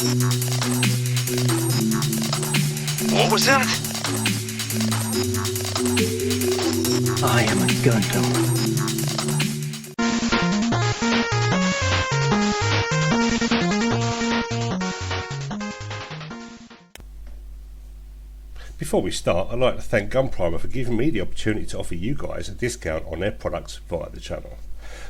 What was that? I am a Gundam. Before we start, I'd like to thank Gunprimer for giving me the opportunity to offer you guys a discount on their products via the channel.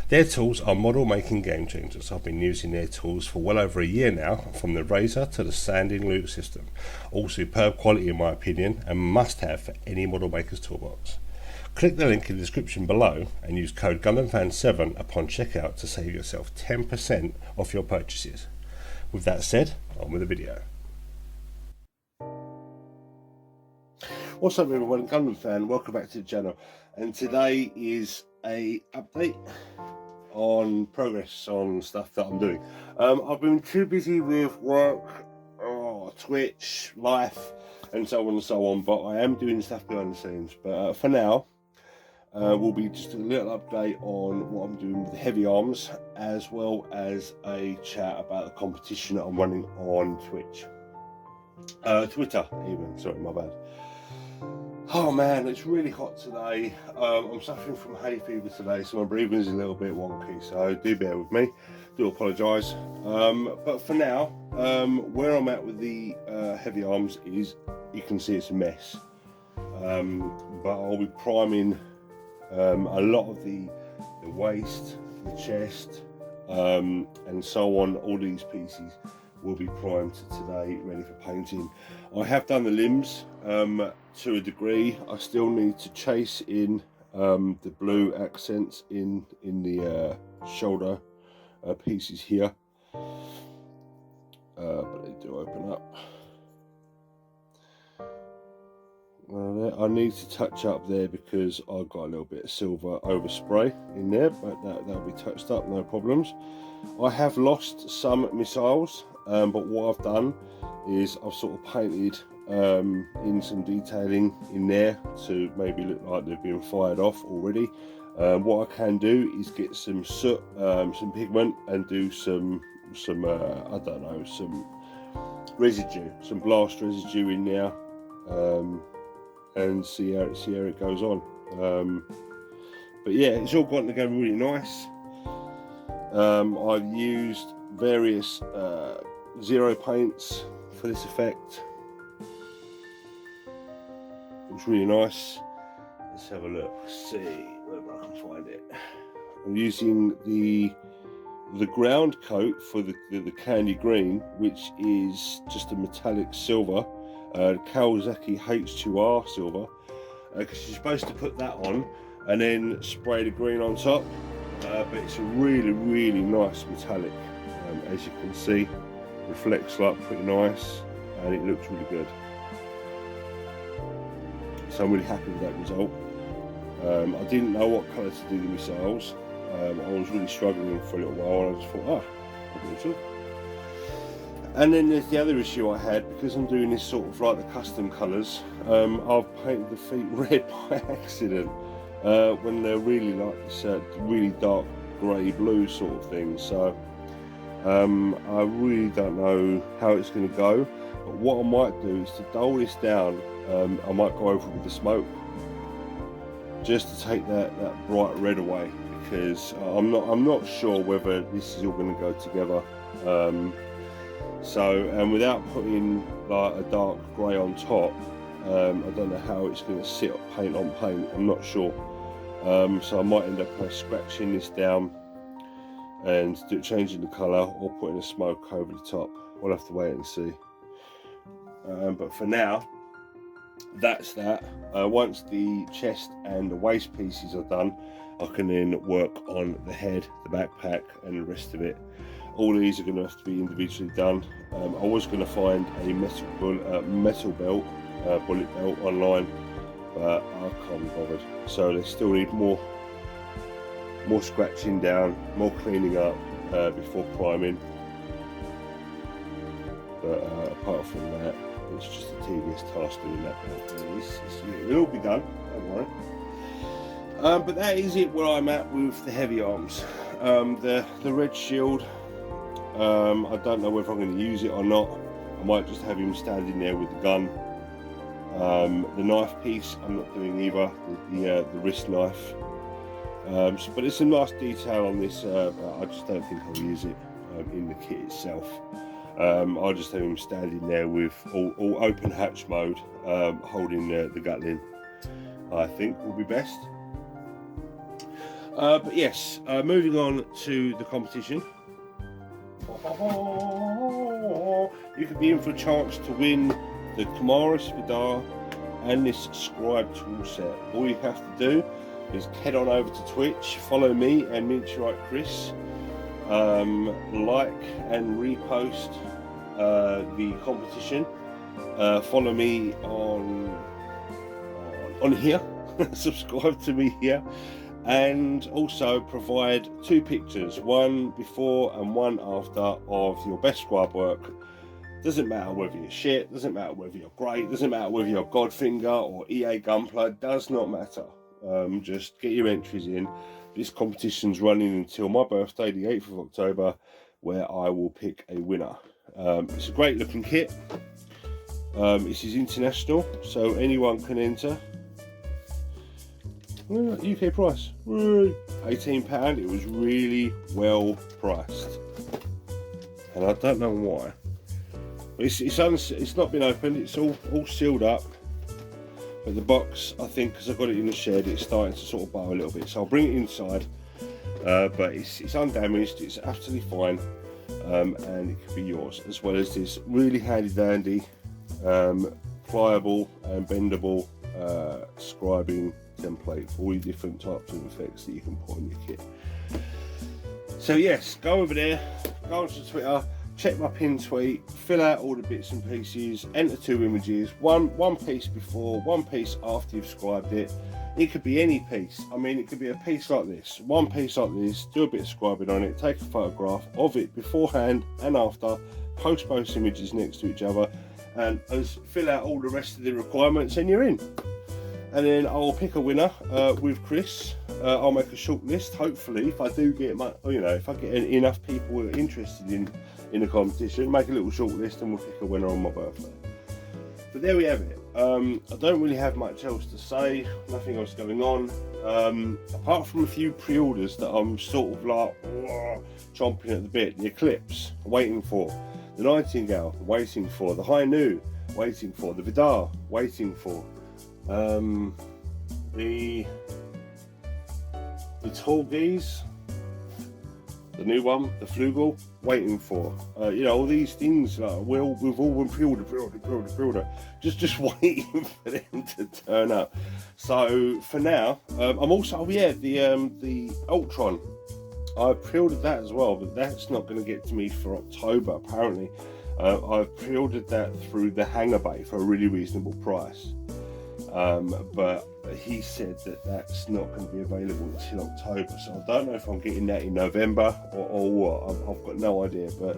Their tools are model making game changers. I've been using their tools for well over a year now, from the razor to the sanding loop system. All superb quality in my opinion, and must have for any model maker's toolbox. Click the link in the description below and use code GundamFan7 upon checkout to save yourself 10% off your purchases. With that said, on with the video. What's up everyone, Gundam fan, welcome back to the channel, and today is a update on progress on stuff that I'm doing. I've been too busy with work, Twitch, life and so on and so on, but I am doing stuff behind the scenes. But for now, will be just a little update on what I'm doing with the heavy arms, as well as a chat about the competition that I'm running on Twitch. Twitter even, sorry, my bad. Oh man, it's really hot today. I'm suffering from hay fever today, so my breathing is a little bit wonky, so do bear with me. Do apologise. But for now, where I'm at with the heavy arms is, you can see it's a mess. But I'll be priming a lot of the waist, the chest, and so on. All these pieces will be primed today, ready for painting. I have done the limbs to a degree. I still need to chase in the blue accents in the shoulder pieces here, but they do open up. I need to touch up there because I got a little bit of silver overspray in there, but that'll be touched up, no problems. I have lost some missiles, but what I've done is I've sort of painted in some detailing in there to maybe look like they've been fired off already. What I can do is get some soot, some pigment, and do some I don't know, some residue, some blast residue in there, and see how it goes on. But yeah, it's all gotten together really nice. I've used various zero paints for this effect. It's really nice. Let's have a look, see whether I can find it. I'm using the ground coat for the candy green, which is just a metallic silver, Kawasaki H2R silver, because you're supposed to put that on and then spray the green on top. But it's a really nice metallic, as you can see, reflects like pretty nice, and it looks really good. So I'm really happy with that result. I didn't know what colour to do the missiles. I was really struggling for a little while, and I just thought, I'll do it. And then there's the other issue I had, because I'm doing this sort of like the custom colours. I've painted the feet red by accident, when they're really like this really dark grey blue sort of thing. So I really don't know how it's going to go, but what I might do is to dull this down. I might go over with the smoke just to take that bright red away, because I'm not sure whether this is all going to go together. And without putting like a dark grey on top, I don't know how it's going to sit paint on paint. I'm not sure. So I might end up scratching this down and changing the colour, or putting a smoke over the top. We'll have to wait and see. But for now, that's that. Once the chest and the waist pieces are done, I can then work on the head, the backpack, and the rest of it. All these are going to have to be individually done. I was going to find a metal belt, bullet belt online, but I can't be bothered. So they still need more scratching down, more cleaning up before priming. But apart from that, it's just a tedious task doing that. It'll all be done, don't worry. But that is it where I'm at with the heavy arms. The red shield, I don't know whether I'm going to use it or not. I might just have him standing there with the gun. The knife piece I'm not doing either, the wrist knife. But there's some nice detail on this, but I just don't think I'll use it in the kit itself. I'll just have him standing there with all open hatch mode, holding the Gatling. I think will be best. But yes, moving on to the competition. You could be in for a chance to win the Kamaris Vidar and this scribe tool set. All you have to do is head on over to Twitch, follow me and Meteorite Chris, like and repost the competition, follow me on here, subscribe to me here, and also provide 2 pictures, one before and one after, of your best scribe work. Doesn't matter whether you're shit, doesn't matter whether you're great, doesn't matter whether you're Godfinger or EA Gunpla, does not matter. Just get your entries in. This competition's running until my birthday, the 8th of October, where I will pick a winner. It's a great looking kit. This is international, so anyone can enter. UK price, £18. It was really well priced, and I don't know why. It's not been opened. It's all sealed up. But the box, I think, because I've got it in the shed, it's starting to sort of bow a little bit. So I'll bring it inside. But it's undamaged. It's absolutely fine, and it can be yours, as well as this really handy dandy, pliable and bendable scribing template for all your different types of effects that you can put on your kit. So yes, go over there, go onto Twitter, check my pinned tweet, fill out all the bits and pieces, enter 2 images, one piece before, one piece after you've scribed it. It could be any piece. I mean, it could be a piece like this, one piece like this, do a bit of scribing on it, take a photograph of it beforehand and after, post both images next to each other, and fill out all the rest of the requirements, and you're in. And then I'll pick a winner with Chris. I'll make a short list, hopefully, if I do get if I get enough people who are interested in the competition, make a little short list and we'll pick a winner on my birthday. But there we have it. I don't really have much else to say, nothing else going on, apart from a few pre-orders that I'm sort of like chomping at the bit. The Eclipse, waiting for. The Nightingale, waiting for. The High Nu, waiting for. The Vidar, waiting for. The Torgis, the new one, the Flugel, waiting for. All these things we've all been pre-order, just waiting for them to turn up. So for now, I'm also the Ultron. I pre-ordered that as well, but that's not going to get to me for October apparently. I've pre-ordered that through the Hangar Bay for a really reasonable price. But he said that that's not going to be available until October, so I don't know if I'm getting that in November or what. I've got no idea, but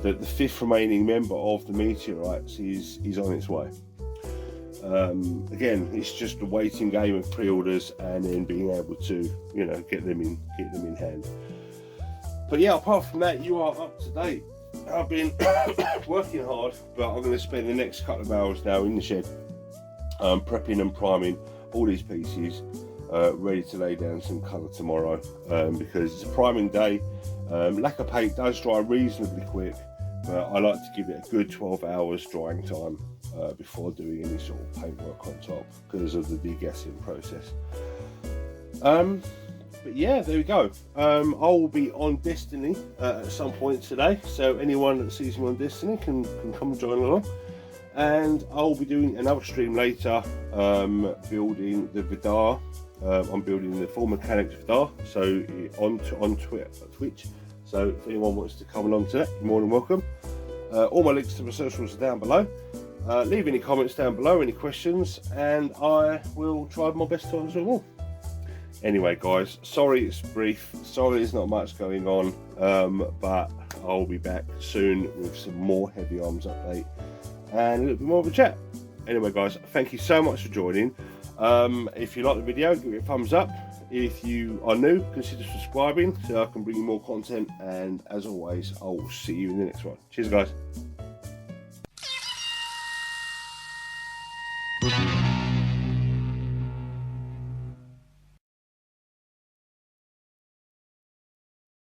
the 5th remaining member of the Meteorites is on its way. Again, it's just a waiting game of pre-orders and then being able to get them in hand. But yeah, apart from that, you are up to date. I've been working hard, but I'm going to spend the next couple of hours now in the shed prepping and priming all these pieces, ready to lay down some colour tomorrow, because it's a priming day. Lacquer paint does dry reasonably quick, but I like to give it a good 12 hours drying time before doing any sort of paintwork on top because of the degassing process. But yeah, there we go. I will be on Destiny at some point today, so anyone that sees me on Destiny can come and join along. And I'll be doing another stream later, building the Vidar. I'm building the full mechanics Vidar, so on Twitch. So if anyone wants to come along to that, you're more than welcome. All my links to my socials are down below. Leave any comments down below, any questions, and I will try my best to answer them all. Anyway, guys, sorry it's brief. Sorry there's not much going on, but I'll be back soon with some more heavy arms update and a little bit more of a chat. Anyway, guys, thank you so much for joining. If you like the video, give it a thumbs up. If you are new, consider subscribing so I can bring you more content. And as always, I will see you in the next one. Cheers, guys.